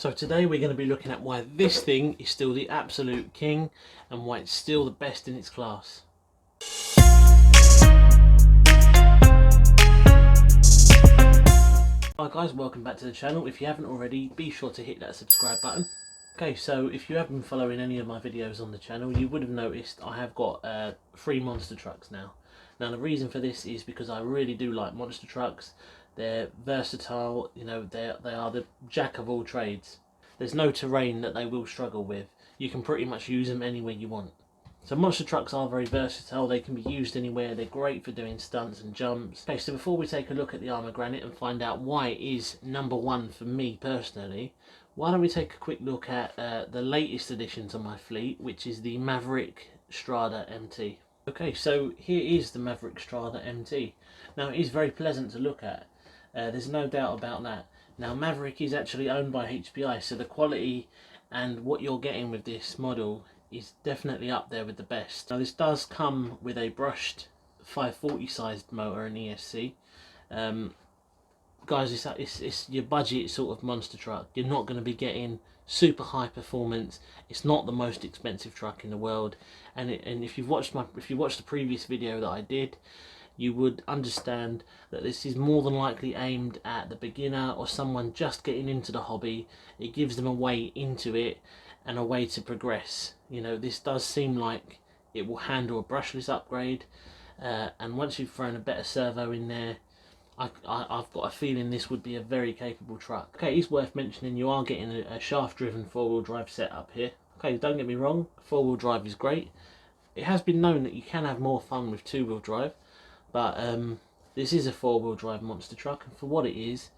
So today we're going to be looking at why this thing is still the absolute king and why it's still the best in its class. Hi guys, welcome back to the channel. If you haven't already, be sure to hit that subscribe button. Okay, so if you have been following any of my videos on the channel, you would have noticed I have got 3 monster trucks now. Now the reason for this is because I really do like monster trucks. They're versatile, you know, they are the jack of all trades. There's no terrain that they will struggle with. You can pretty much use them anywhere you want. So monster trucks are very versatile, they can be used anywhere, they're great for doing stunts and jumps. Okay, so before we take a look at the Arrma Granite and find out why it is #1 for me personally, why don't we take a quick look at the latest addition to my fleet, which is the Maverick Strada MT. Okay, so here is the Maverick Strada MT. Now it is very pleasant to look at, there's no doubt about that. Now Maverick is actually owned by HPI, so the quality and what you're getting with this model is definitely up there with the best. Now this does come with a brushed 540 sized motor and ESC. Guys, it's your budget sort of monster truck. You're not going to be getting super high performance. It's not the most expensive truck in the world, and if you watched the previous video that I did, you would understand that this is more than likely aimed at the beginner or someone just getting into the hobby. It gives them a way into it and a way to progress. You know, this does seem like it will handle a brushless upgrade, and once you've thrown a better servo in there, I've got a feeling this would be a very capable truck. Okay, it's worth mentioning you are getting a shaft driven 4-wheel drive setup here. Okay, don't get me wrong, 4-wheel drive is great. It has been known that you can have more fun with 2-wheel drive, but this is a 4-wheel drive monster truck, and for what it is,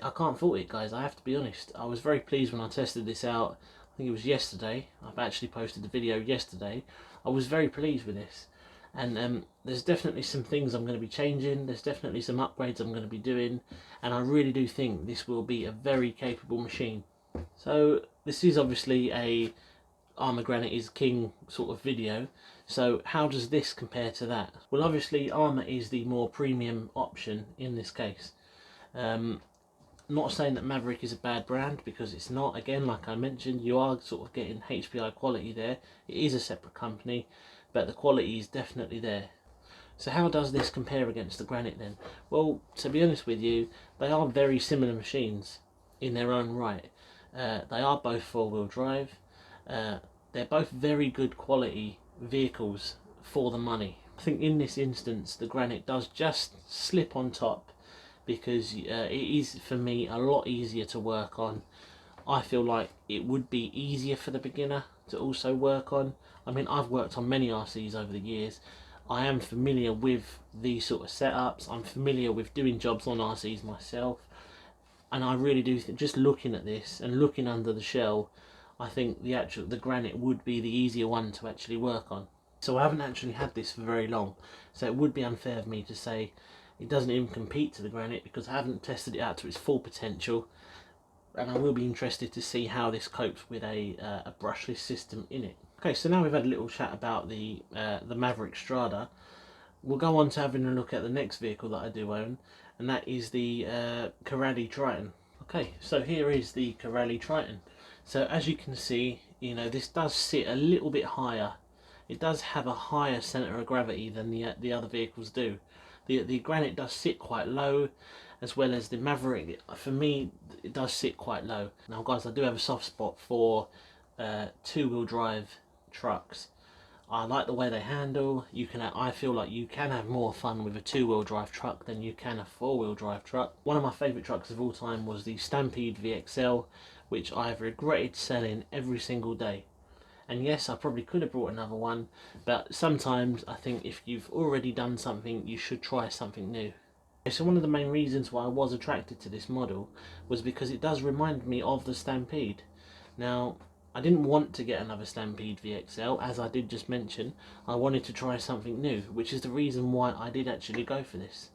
I can't fault it, guys. I have to be honest. I was very pleased when I tested this out. I think it was yesterday. I've actually posted the video yesterday. I was very pleased with this, and there's definitely some things I'm going to be changing. There's definitely some upgrades I'm going to be doing, and I really do think this will be a very capable machine. So this is obviously a Arrma Granite is king sort of video. So how does this compare to that? Well, obviously Arrma is the more premium option in this case. Not saying that Maverick is a bad brand, because it's not. Again, like I mentioned, you are sort of getting HPI quality there. It is a separate company, but the quality is definitely there. So how does this compare against the Granite then? Well, to be honest with you, they are very similar machines in their own right. They are both 4-wheel drive. They're both very good quality vehicles for the money. I think in this instance the Granite does just slip on top, because it is for me a lot easier to work on. I feel like it would be easier for the beginner to also work on. I mean, I've worked on many RCs over the years. I am familiar with these sort of setups. I'm familiar with doing jobs on RCs myself, and I really do think, just looking at this and looking under the shell, I think the Granite would be the easier one to actually work on. So I haven't actually had this for very long, so it would be unfair of me to say it doesn't even compete to the Granite, because I haven't tested it out to its full potential, and I will be interested to see how this copes with a brushless system in it. Okay, so now we've had a little chat about the Maverick Strada. We'll go on to having a look at the next vehicle that I do own, and that is the Triton. Okay, so here is the Triton. So as you can see, you know, this does sit a little bit higher. It does have a higher centre of gravity than the other vehicles do. The Granite does sit quite low, as well as the Maverick. For me, it does sit quite low. Now guys, I do have a soft spot for 2-wheel drive trucks. I like the way they handle. I feel like you can have more fun with a 2-wheel drive truck than you can a 4-wheel drive truck. One of my favourite trucks of all time was the Stampede VXL, which I've regretted selling every single day. And yes, I probably could have brought another one, but sometimes I think if you've already done something, you should try something new. So one of the main reasons why I was attracted to this model was because it does remind me of the Stampede. Now, I didn't want to get another Stampede VXL, as I did just mention. I wanted to try something new, which is the reason why I did actually go for this.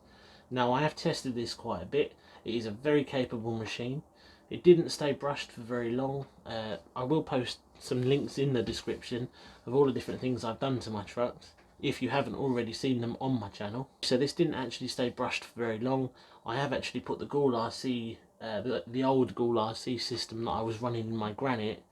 Now, I have tested this quite a bit. It is a very capable machine. It didn't stay brushed for very long. I will post some links in the description of all the different things I've done to my trucks, if you haven't already seen them on my channel. So this didn't actually stay brushed for very long. I have actually put the Ghoul RC the old Ghoul RC system that I was running in my Granite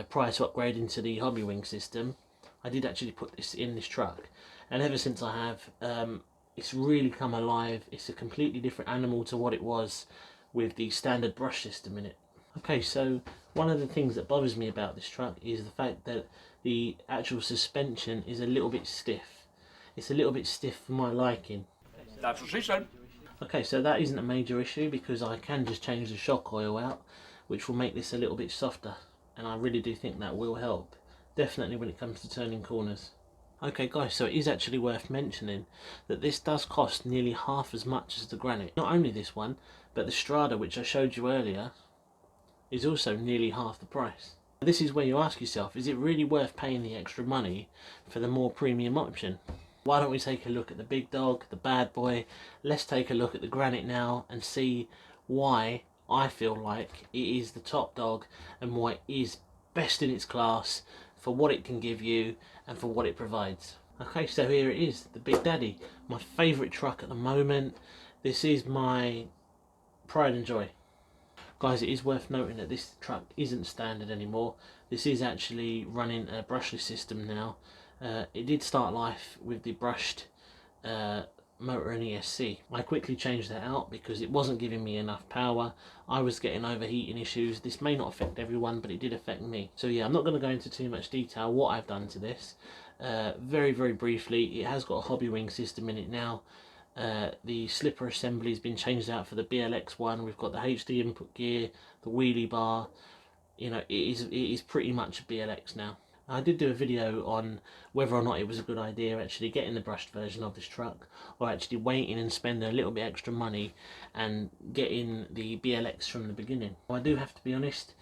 prior to upgrading to the Hobbywing system. I did actually put this in this truck, and ever since I have, it's really come alive. It's a completely different animal to what it was with the standard brush system in it. Okay, so one of the things that bothers me about this truck is the fact that the actual suspension is a little bit stiff. It's a little bit stiff for my liking. That's what she said. Okay, so that isn't a major issue because I can just change the shock oil out, which will make this a little bit softer, and I really do think that will help, definitely when it comes to turning corners. Okay guys, so it is actually worth mentioning that this does cost nearly half as much as the Granite. Not only this one, but the Strada, which I showed you earlier, is also nearly half the price. This is where you ask yourself, is it really worth paying the extra money for the more premium option? Why don't we take a look at the big dog, the bad boy? Let's take a look at the Granite now and see why I feel like it is the top dog and why it is best in its class for what it can give you and for what it provides. Okay, so here it is, the Big Daddy, my favourite truck at the moment. This is my pride and joy. Guys, it is worth noting that this truck isn't standard anymore. This is actually running a brushless system now. It did start life with the brushed motor and ESC. I quickly changed that out because it wasn't giving me enough power. I was getting overheating issues. This may not affect everyone, but it did affect me. So yeah, I'm not going to go into too much detail what I've done to this. Very briefly, it has got a Hobbywing system in it now. The slipper assembly has been changed out for the BLX one. We've got the HD input gear, the wheelie bar. You know, it is pretty much a BLX now. I did do a video on whether or not it was a good idea actually getting the brushed version of this truck, or actually waiting and spending a little bit extra money and getting the BLX from the beginning. I do have to be honest,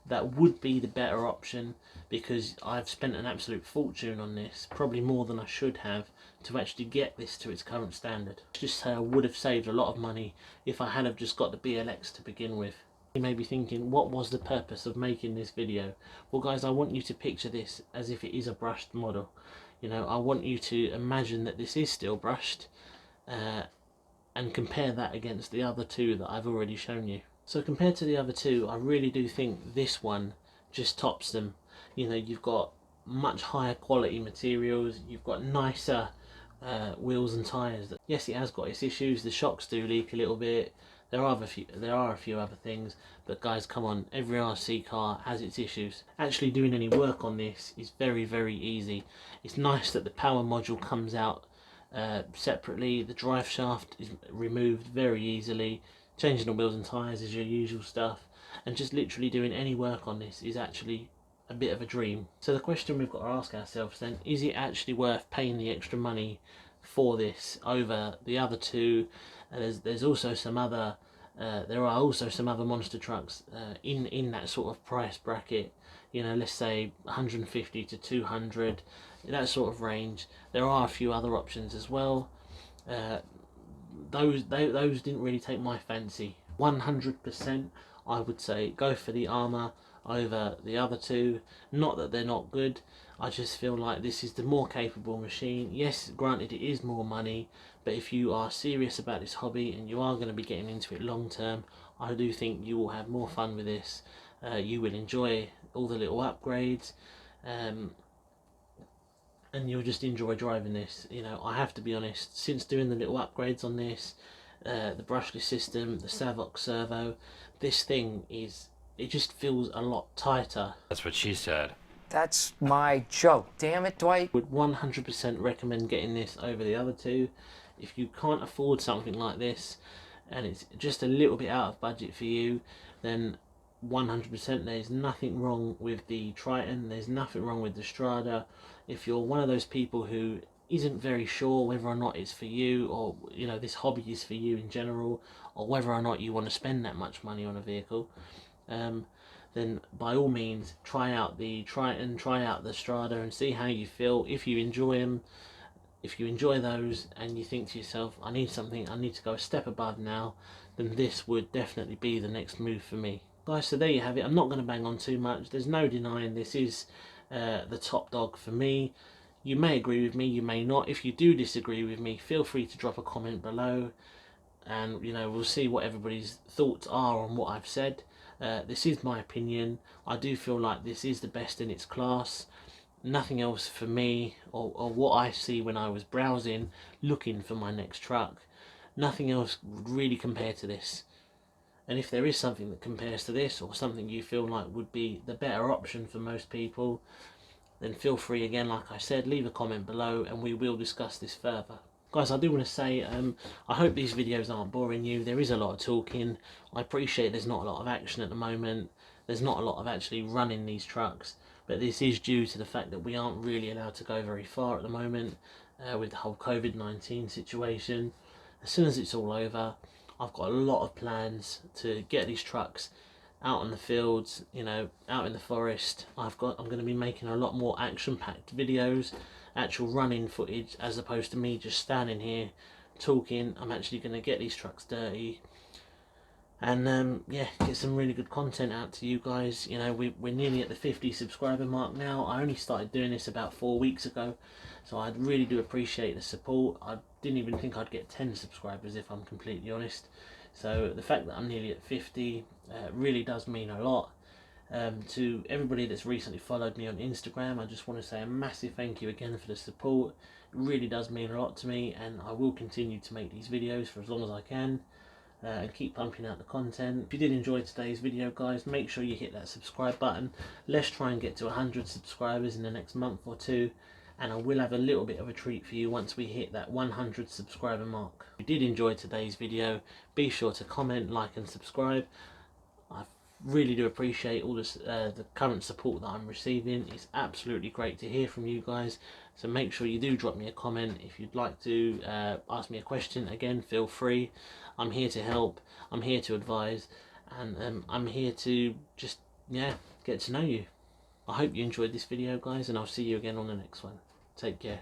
that would be the better option because I've spent an absolute fortune on this, probably more than I should have, to actually get this to its current standard. Just say I would have saved a lot of money if I had have just got the BLX to begin with. You may be thinking, what was the purpose of making this video? Well guys, I want you to picture this as if it is a brushed model. You know, I want you to imagine that this is still brushed and compare that against the other two that I've already shown you. So compared to the other two, I really do think this one just tops them. You know, you've got much higher quality materials, you've got nicer wheels and tyres. Yes, it has got its issues, the shocks do leak a little bit. There are a few other things, but guys, come on, every RC car has its issues. Actually doing any work on this is very easy. It's nice that the power module comes out separately. The drive shaft is removed very easily. Changing the wheels and tyres is your usual stuff, and just literally doing any work on this is actually a bit of a dream. So the question we've got to ask ourselves then, is it actually worth paying the extra money for this over the other two? There's also some other there are also some other monster trucks in that sort of price bracket, you know, let's say 150 to 200, that sort of range. There are a few other options as well. Those didn't really take my fancy. 100% I would say go for the Arrma over the other two. Not that they're not good, I just feel like this is the more capable machine. Yes, granted it is more money, but if you are serious about this hobby and you are going to be getting into it long term, I do think you will have more fun with this. You will enjoy all the little upgrades, and you'll just enjoy driving this. You know, I have to be honest, since doing the little upgrades on this, the brushless system, the Savox servo, this thing it just feels a lot tighter. That's what she said. That's my joke. Damn it, Dwight. Would 100% recommend getting this over the other two. If you can't afford something like this and it's just a little bit out of budget for you, then 100% there's nothing wrong with the Triton, there's nothing wrong with the Strada. If you're one of those people who isn't very sure whether or not it's for you, or you know, this hobby is for you in general, or whether or not you want to spend that much money on a vehicle, then by all means try out the Triton, try out the Strada and see how you feel. If you enjoy them, if you enjoy those and you think to yourself, I need something, I need to go a step above now, then this would definitely be the next move for me. Guys, so there you have it. I'm not going to bang on too much. There's no denying this is the top dog for me. You may agree with me, you may not. If you do disagree with me, feel free to drop a comment below. and you know, we'll see what everybody's thoughts are on what I've said. This is my opinion. I do feel like this is the best in its class. Nothing else for me, or what I see when I was browsing looking for my next truck, nothing else would really compare to this. And if there is something that compares to this, or something you feel like would be the better option for most people, then feel free, again, like I said, leave a comment below and we will discuss this further. Guys, I do want to say, I hope these videos aren't boring you. There is a lot of talking. I appreciate there's not a lot of action at the moment. There's not a lot of actually running these trucks. But this is due to the fact that we aren't really allowed to go very far at the moment with the whole COVID-19 situation. As soon as it's all over, I've got a lot of plans to get these trucks out on the fields, you know, out in the forest. I'm going to be making a lot more action-packed videos, actual running footage, as opposed to me just standing here talking. I'm actually going to get these trucks dirty and yeah, get some really good content out to you guys. You know, we're nearly at the 50 subscriber mark now. I only started doing this about 4 weeks ago, so I really do appreciate the support. I didn't even think I'd get 10 subscribers, if I'm completely honest. So the fact that I'm nearly at 50 really does mean a lot. To everybody that's recently followed me on Instagram, I just want to say a massive thank you again for the support. It really does mean a lot to me, and I will continue to make these videos for as long as I can. And keep pumping out the content. If you did enjoy today's video, guys, make sure you hit that subscribe button. Let's try and get to 100 subscribers in the next month or two, and I will have a little bit of a treat for you once we hit that 100 subscriber mark. If you did enjoy today's video, be sure to comment, like and subscribe. I really do appreciate all this, the current support that I'm receiving. It's absolutely great to hear from you guys, so make sure you do drop me a comment. If you'd like to ask me a question, again, feel free. I'm here to help, I'm here to advise, and I'm here to just, yeah, get to know you. I hope you enjoyed this video, guys, and I'll see you again on the next one. Take care.